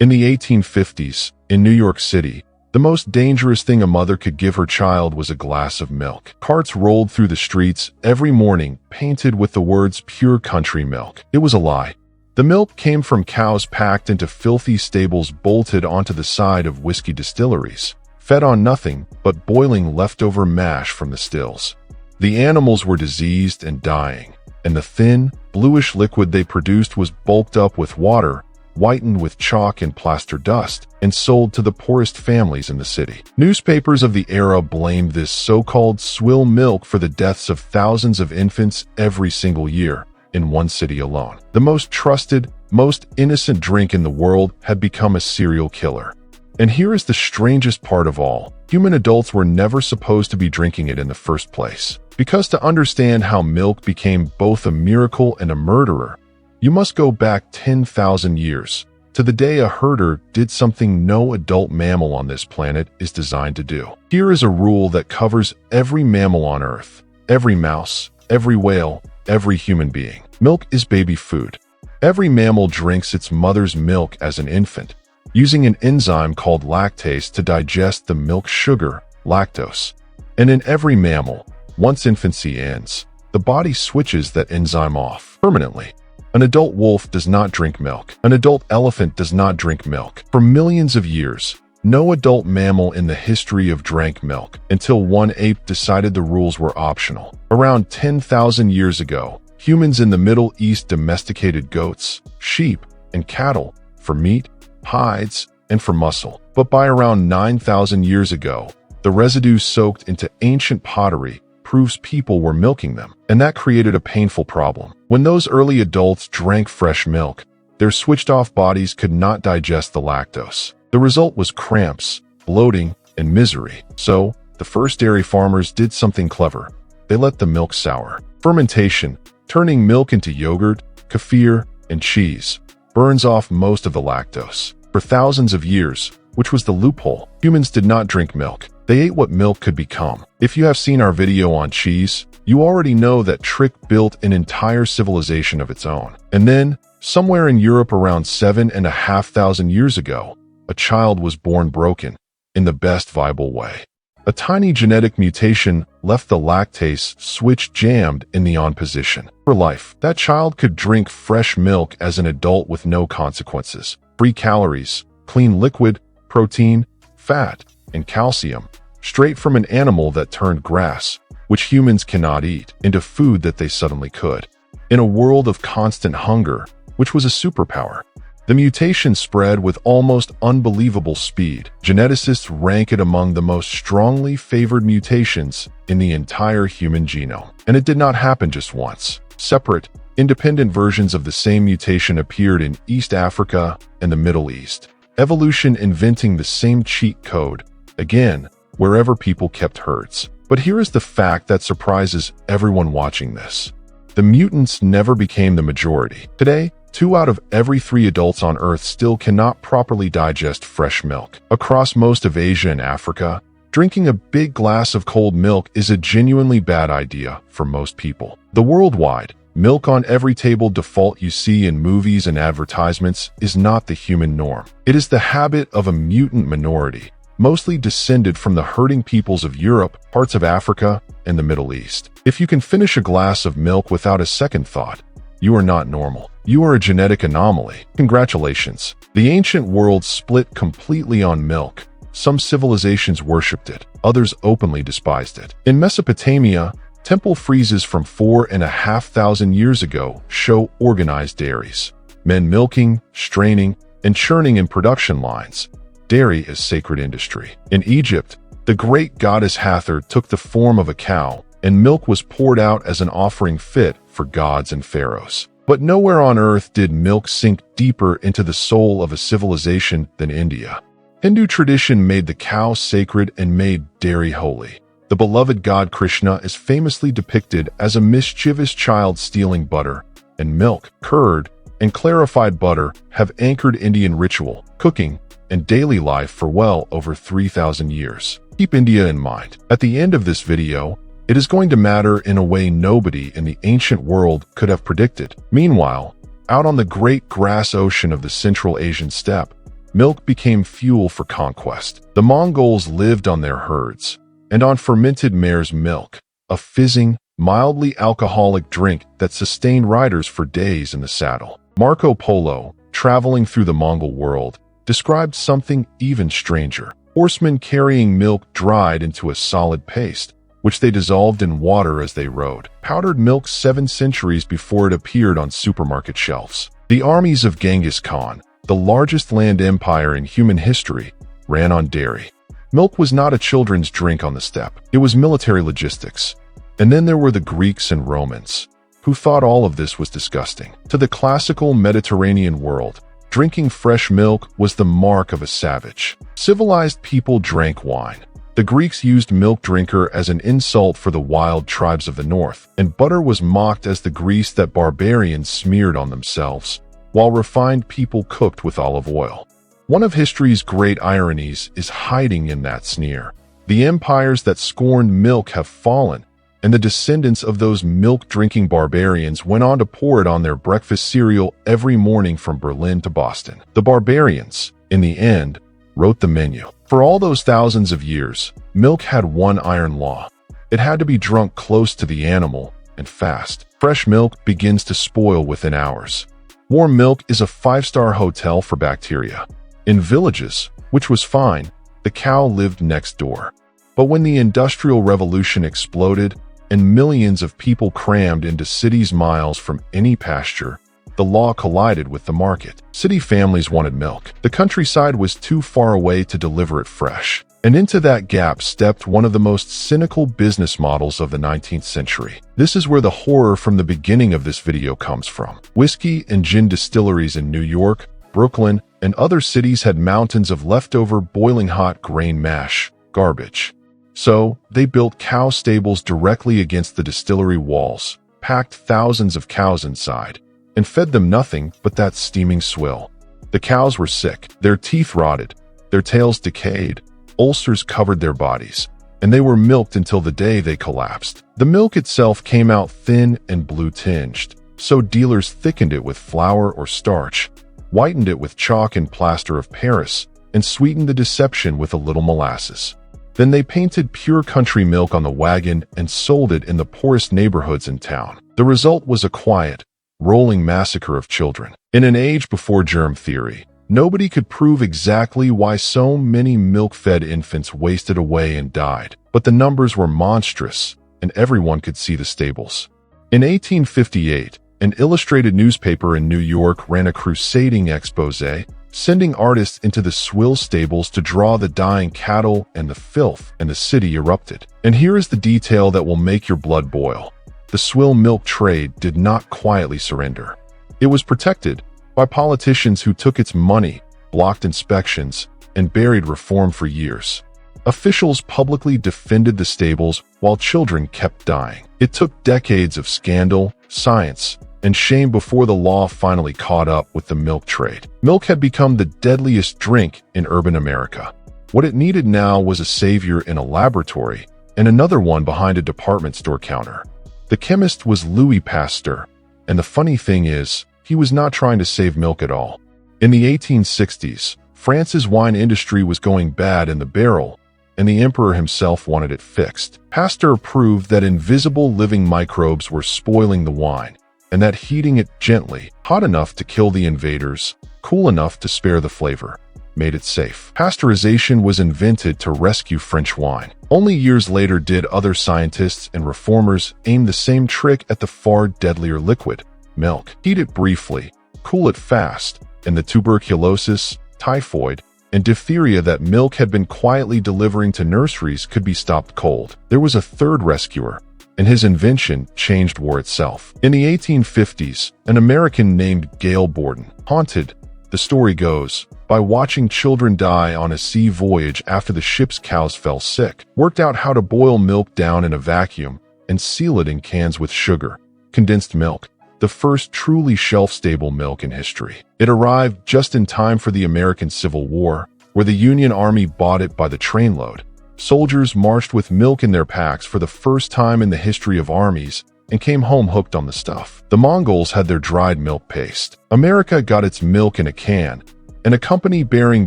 In the 1850s, in New York City, the most dangerous thing a mother could give her child was a glass of milk. Carts rolled through the streets every morning, painted with the words "pure country milk." It was a lie. The milk came from cows packed into filthy stables bolted onto the side of whiskey distilleries, fed on nothing but boiling leftover mash from the stills. The animals were diseased and dying, and the thin, bluish liquid they produced was bulked up with water, whitened with chalk and plaster dust, and sold to the poorest families in the city. Newspapers of the era blamed this so-called swill milk for the deaths of thousands of infants every single year in one city alone. The most trusted, most innocent drink in the world had become a serial killer. And here is the strangest part of all. Human adults were never supposed to be drinking it in the first place. Because to understand how milk became both a miracle and a murderer, you must go back 10,000 years, to the day a herder did something no adult mammal on this planet is designed to do. Here is a rule that covers every mammal on Earth, every mouse, every whale, every human being. Milk is baby food. Every mammal drinks its mother's milk as an infant, using an enzyme called lactase to digest the milk sugar, lactose. And in every mammal, once infancy ends, the body switches that enzyme off permanently. An adult wolf does not drink milk. An adult elephant does not drink milk. For millions of years, no adult mammal in the history of drank milk until one ape decided the rules were optional. Around 10,000 years ago, humans in the Middle East domesticated goats, sheep, and cattle for meat, hides, and for muscle. But by around 9,000 years ago, the residue soaked into ancient pottery proves people were milking them, and that created a painful problem. When those early adults drank fresh milk, their switched-off bodies could not digest the lactose. The result was cramps, bloating, and misery. So, the first dairy farmers did something clever. They let the milk sour. Fermentation, turning milk into yogurt, kefir, and cheese, burns off most of the lactose. For thousands of years, which was the loophole, humans did not drink milk. They ate what milk could become. If you have seen our video on cheese, you already know that trick built an entire civilization of its own. And then, somewhere in Europe around 7,500 years ago, a child was born broken, in the best viable way. A tiny genetic mutation left the lactase switch jammed in the on position. For life, that child could drink fresh milk as an adult with no consequences. Free calories, clean liquid, protein, fat, and calcium, straight from an animal that turned grass, which humans cannot eat, into food that they suddenly could. In a world of constant hunger, which was a superpower, the mutation spread with almost unbelievable speed. Geneticists rank it among the most strongly favored mutations in the entire human genome. And it did not happen just once. Separate, independent versions of the same mutation appeared in East Africa and the Middle East. Evolution inventing the same cheat code, again, wherever people kept herds. But here is the fact that surprises everyone watching this. The mutants never became the majority. Today, 2 out of every 3 adults on Earth still cannot properly digest fresh milk. Across most of Asia and Africa, drinking a big glass of cold milk is a genuinely bad idea for most people. The worldwide, milk on every table default you see in movies and advertisements is not the human norm. It is the habit of a mutant minority, mostly descended from the herding peoples of Europe, parts of Africa, and the Middle East. If you can finish a glass of milk without a second thought, you are not normal. You are a genetic anomaly. Congratulations. The ancient world split completely on milk. Some civilizations worshipped it, others openly despised it. In Mesopotamia, temple friezes from 4,500 years ago show organized dairies. Men milking, straining, and churning in production lines. Dairy is sacred industry. In Egypt, the great goddess Hathor took the form of a cow, and milk was poured out as an offering fit for gods and pharaohs. But nowhere on Earth did milk sink deeper into the soul of a civilization than India. Hindu tradition made the cow sacred and made dairy holy. The beloved god Krishna is famously depicted as a mischievous child stealing butter, and milk, curd, and clarified butter have anchored Indian ritual, cooking, and daily life for well over 3,000 years. Keep India in mind. At the end of this video, it is going to matter in a way nobody in the ancient world could have predicted. Meanwhile, out on the great grass ocean of the Central Asian steppe, milk became fuel for conquest. The Mongols lived on their herds and on fermented mare's milk, a fizzing, mildly alcoholic drink that sustained riders for days in the saddle. Marco Polo, traveling through the Mongol world, described something even stranger. Horsemen carrying milk dried into a solid paste, which they dissolved in water as they rode. Powdered milk 7 centuries before it appeared on supermarket shelves. The armies of Genghis Khan, the largest land empire in human history, ran on dairy. Milk was not a children's drink on the steppe. It was military logistics. And then there were the Greeks and Romans, who thought all of this was disgusting. To the classical Mediterranean world, drinking fresh milk was the mark of a savage. Civilized people drank wine. The Greeks used milk drinker as an insult for the wild tribes of the north, and butter was mocked as the grease that barbarians smeared on themselves, while refined people cooked with olive oil. One of history's great ironies is hiding in that sneer. The empires that scorned milk have fallen, and the descendants of those milk-drinking barbarians went on to pour it on their breakfast cereal every morning from Berlin to Boston. The barbarians, in the end, wrote the menu. For all those thousands of years, milk had one iron law. It had to be drunk close to the animal and fast. Fresh milk begins to spoil within hours. Warm milk is a 5-star hotel for bacteria. In villages, which was fine, the cow lived next door. But when the Industrial Revolution exploded and millions of people crammed into cities miles from any pasture, the law collided with the market. City families wanted milk. The countryside was too far away to deliver it fresh. And into that gap stepped one of the most cynical business models of the 19th century. This is where the horror from the beginning of this video comes from. Whiskey and gin distilleries in New York, Brooklyn, and other cities had mountains of leftover boiling hot grain mash, garbage. So, they built cow stables directly against the distillery walls, packed thousands of cows inside, and fed them nothing but that steaming swill. The cows were sick, their teeth rotted, their tails decayed, ulcers covered their bodies, and they were milked until the day they collapsed. The milk itself came out thin and blue-tinged, so dealers thickened it with flour or starch, whitened it with chalk and plaster of Paris, and sweetened the deception with a little molasses. Then they painted pure country milk on the wagon and sold it in the poorest neighborhoods in town. The result was a quiet, rolling massacre of children. In an age before germ theory, nobody could prove exactly why so many milk-fed infants wasted away and died, but the numbers were monstrous, and everyone could see the stables. In 1858, an illustrated newspaper in New York ran a crusading exposé, sending artists into the swill stables to draw the dying cattle and the filth, and the city erupted. And here is the detail that will make your blood boil. The swill milk trade did not quietly surrender. It was protected by politicians who took its money, blocked inspections, and buried reform for years. Officials publicly defended the stables while children kept dying. It took decades of scandal, science, and shame before the law finally caught up with the milk trade. Milk had become the deadliest drink in urban America. What it needed now was a savior in a laboratory and another one behind a department store counter. The chemist was Louis Pasteur, and the funny thing is, he was not trying to save milk at all. In the 1860s, France's wine industry was going bad in the barrel, and the emperor himself wanted it fixed. Pasteur proved that invisible living microbes were spoiling the wine, and that heating it gently, hot enough to kill the invaders, cool enough to spare the flavor, made it safe. Pasteurization was invented to rescue French wine. Only years later did other scientists and reformers aim the same trick at the far deadlier liquid, milk. Heat it briefly, cool it fast, and the tuberculosis, typhoid, and diphtheria that milk had been quietly delivering to nurseries could be stopped cold. There was a third rescuer, and his invention changed war itself. In the 1850s, an American named Gail Borden, haunted, the story goes, by watching children die on a sea voyage after the ship's cows fell sick, worked out how to boil milk down in a vacuum and seal it in cans with sugar, condensed milk, the first truly shelf-stable milk in history. It arrived just in time for the American Civil War, where the Union Army bought it by the trainload. Soldiers marched with milk in their packs for the first time in the history of armies and came home hooked on the stuff. The Mongols had their dried milk paste. America got its milk in a can, and a company bearing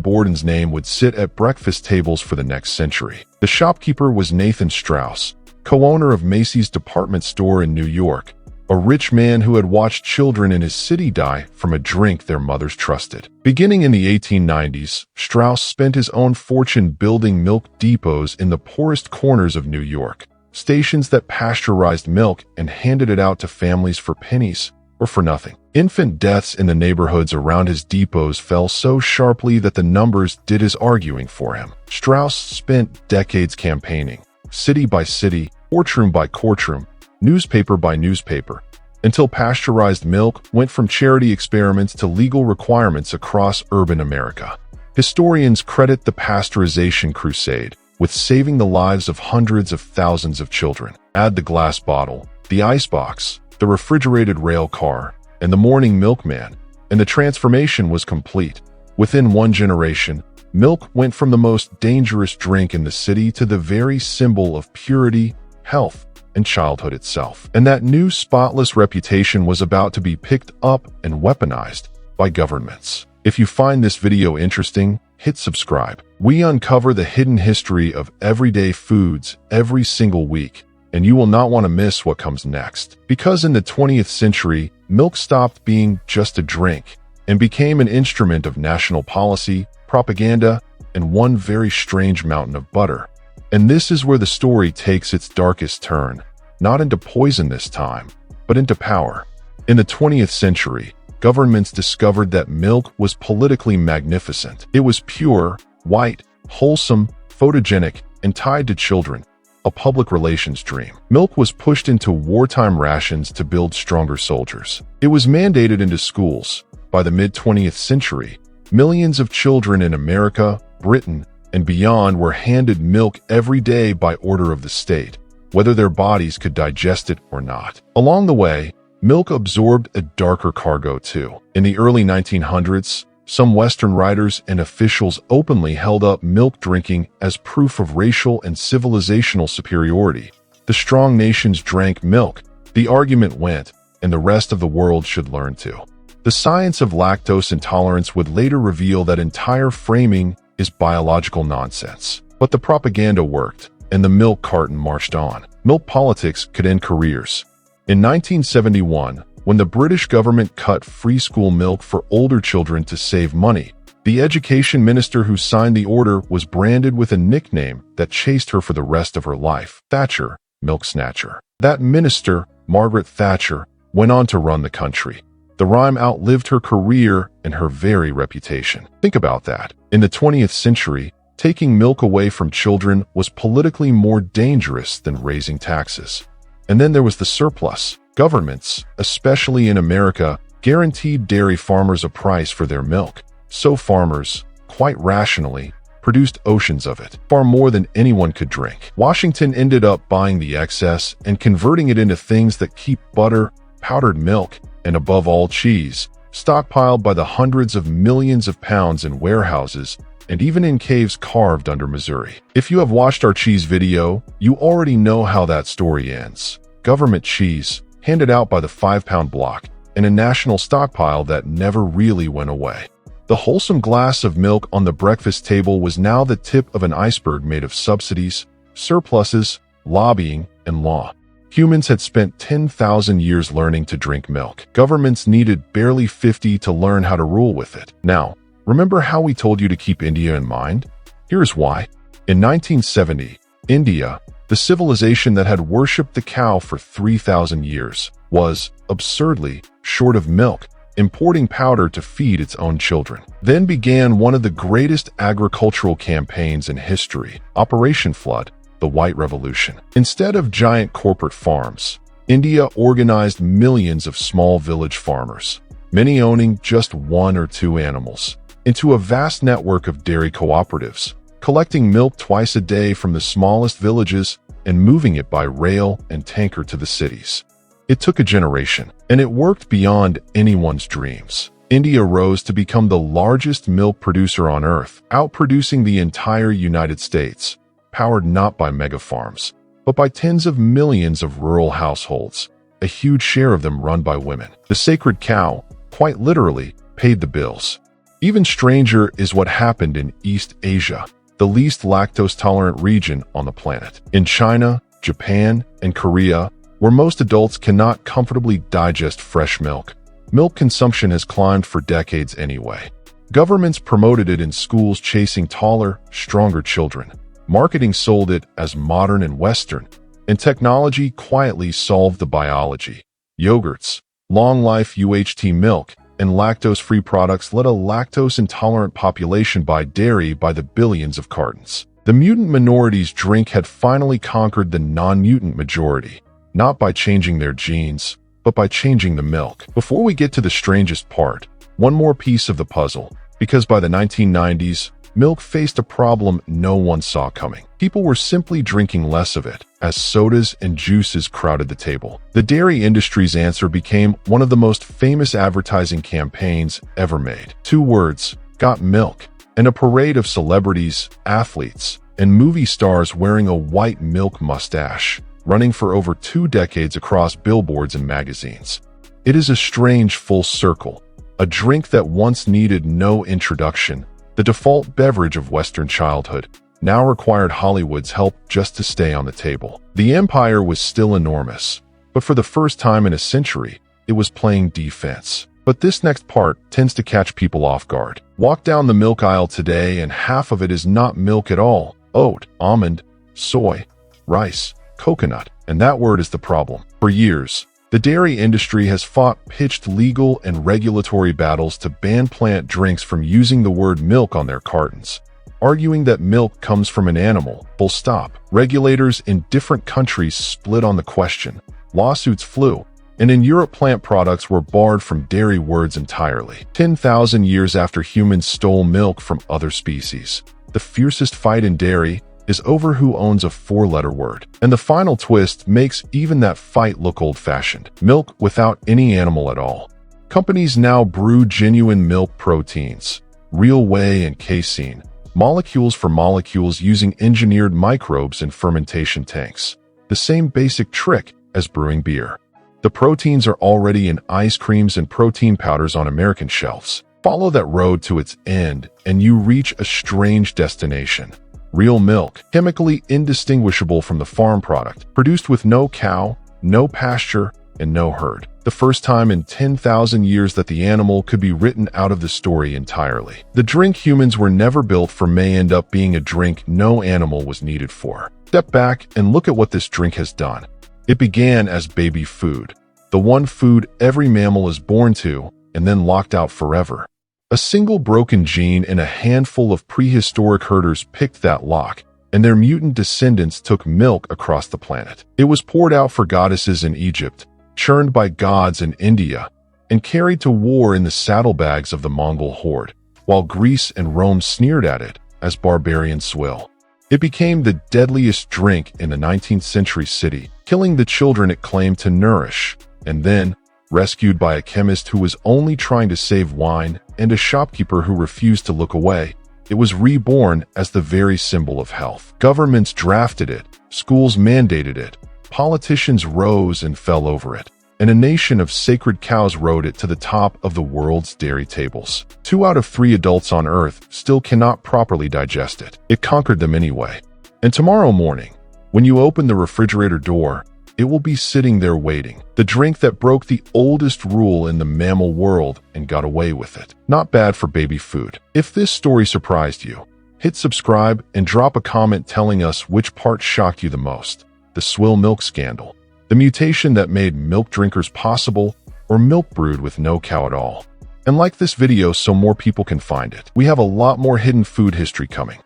Borden's name would sit at breakfast tables for the next century. The shopkeeper was Nathan Strauss, co-owner of Macy's department store in New York, a rich man who had watched children in his city die from a drink their mothers trusted. Beginning in the 1890s, Strauss spent his own fortune building milk depots in the poorest corners of New York, stations that pasteurized milk and handed it out to families for pennies or for nothing. Infant deaths in the neighborhoods around his depots fell so sharply that the numbers did his arguing for him. Strauss spent decades campaigning, city by city, courtroom by courtroom, newspaper by newspaper, until pasteurized milk went from charity experiments to legal requirements across urban America. Historians credit the pasteurization crusade with saving the lives of hundreds of thousands of children. Add the glass bottle, the icebox, the refrigerated rail car, and the morning milkman, and the transformation was complete. Within one generation, milk went from the most dangerous drink in the city to the very symbol of purity, health, and childhood itself. And that new spotless reputation was about to be picked up and weaponized by governments. If you find this video interesting, hit subscribe. We uncover the hidden history of everyday foods every single week, and you will not want to miss what comes next. Because in the 20th century, milk stopped being just a drink and became an instrument of national policy, propaganda, and one very strange mountain of butter. And this is where the story takes its darkest turn, not into poison this time, but into power. In the 20th century, governments discovered that milk was politically magnificent. It was pure, white, wholesome, photogenic, and tied to children, a public relations dream. Milk was pushed into wartime rations to build stronger soldiers. It was mandated into schools. By the mid-20th century, millions of children in America, Britain, and beyond were handed milk every day by order of the state, whether their bodies could digest it or not. Along the way, milk absorbed a darker cargo too. In the early 1900s, some Western writers and officials openly held up milk drinking as proof of racial and civilizational superiority. The strong nations drank milk, the argument went, and the rest of the world should learn to. The science of lactose intolerance would later reveal that entire framing is biological nonsense. But the propaganda worked, and the milk carton marched on. Milk politics could end careers. In 1971, when the British government cut free school milk for older children to save money, the education minister who signed the order was branded with a nickname that chased her for the rest of her life: Thatcher, Milk Snatcher. That minister, Margaret Thatcher, went on to run the country. The rhyme outlived her career and her very reputation. Think about that. In the 20th century, taking milk away from children was politically more dangerous than raising taxes. And then there was the surplus. Governments, especially in America, guaranteed dairy farmers a price for their milk. So farmers, quite rationally, produced oceans of it, far more than anyone could drink. Washington ended up buying the excess and converting it into things that keep butter, powdered milk, and above all cheese, stockpiled by the hundreds of millions of pounds in warehouses and even in caves carved under Missouri. If you have watched our cheese video, you already know how that story ends. Government cheese, handed out by the 5-pound block, and a national stockpile that never really went away. The wholesome glass of milk on the breakfast table was now the tip of an iceberg made of subsidies, surpluses, lobbying, and law. Humans had spent 10,000 years learning to drink milk. Governments needed barely 50 to learn how to rule with it. Now, remember how we told you to keep India in mind? Here's why. In 1970, India, the civilization that had worshipped the cow for 3,000 years, was, absurdly, short of milk, importing powder to feed its own children. Then began one of the greatest agricultural campaigns in history, Operation Flood, the White Revolution. Instead of giant corporate farms, India organized millions of small village farmers, many owning just 1 or 2 animals, into a vast network of dairy cooperatives, collecting milk twice a day from the smallest villages and moving it by rail and tanker to the cities. It took a generation, and it worked beyond anyone's dreams. India rose to become the largest milk producer on Earth, outproducing the entire United States, powered not by mega farms, but by tens of millions of rural households, a huge share of them run by women. The sacred cow, quite literally, paid the bills. Even stranger is what happened in East Asia, the least lactose-tolerant region on the planet. In China, Japan, and Korea, where most adults cannot comfortably digest fresh milk, milk consumption has climbed for decades anyway. Governments promoted it in schools, chasing taller, stronger children. Marketing sold it as modern and Western, and technology quietly solved the biology. Yogurts, long-life UHT milk, and lactose-free products let a lactose-intolerant population buy dairy by the billions of cartons. The mutant minority's drink had finally conquered the non-mutant majority, not by changing their genes, but by changing the milk. Before we get to the strangest part, one more piece of the puzzle, because by the 1990s, milk faced a problem no one saw coming. People were simply drinking less of it, as sodas and juices crowded the table. The dairy industry's answer became one of the most famous advertising campaigns ever made. 2 words, "Got milk," and a parade of celebrities, athletes, and movie stars wearing a white milk mustache, running for over 2 decades across billboards and magazines. It is a strange full circle, a drink that once needed no introduction, the default beverage of Western childhood, now required Hollywood's help just to stay on the table. The empire was still enormous, but for the first time in a century, it was playing defense. But this next part tends to catch people off guard. Walk down the milk aisle today and half of it is not milk at all. Oat, almond, soy, rice, coconut, and that word is the problem. For years, the dairy industry has fought pitched legal and regulatory battles to ban plant drinks from using the word milk on their cartons, arguing that milk comes from an animal, full stop. Regulators in different countries split on the question. Lawsuits flew, and in Europe plant products were barred from dairy words entirely. 10,000 years after humans stole milk from other species, the fiercest fight in dairy is over who owns a 4-letter word. And the final twist makes even that fight look old-fashioned. Milk without any animal at all. Companies now brew genuine milk proteins, real whey and casein, molecules for molecules using engineered microbes in fermentation tanks. The same basic trick as brewing beer. The proteins are already in ice creams and protein powders on American shelves. Follow that road to its end, and you reach a strange destination. Real milk, chemically indistinguishable from the farm product, produced with no cow, no pasture, and no herd. The first time in 10,000 years that the animal could be written out of the story entirely. The drink humans were never built for may end up being a drink no animal was needed for. Step back and look at what this drink has done. It began as baby food, the one food every mammal is born to and then locked out forever. A single broken gene and a handful of prehistoric herders picked that lock, and their mutant descendants took milk across the planet. It was poured out for goddesses in Egypt, churned by gods in India, and carried to war in the saddlebags of the Mongol horde, while Greece and Rome sneered at it as barbarian swill. It became the deadliest drink in the 19th century city, killing the children it claimed to nourish, and then, rescued by a chemist who was only trying to save wine and a shopkeeper who refused to look away, it was reborn as the very symbol of health. Governments drafted it, schools mandated it, politicians rose and fell over it, and a nation of sacred cows rode it to the top of the world's dairy tables. 2 out of 3 adults on Earth still cannot properly digest it. It conquered them anyway. And tomorrow morning, when you open the refrigerator door, it will be sitting there waiting. The drink that broke the oldest rule in the mammal world and got away with it. Not bad for baby food. If this story surprised you, hit subscribe and drop a comment telling us which part shocked you the most. The swill milk scandal, the mutation that made milk drinkers possible, or milk brewed with no cow at all. And like this video so more people can find it. We have a lot more hidden food history coming.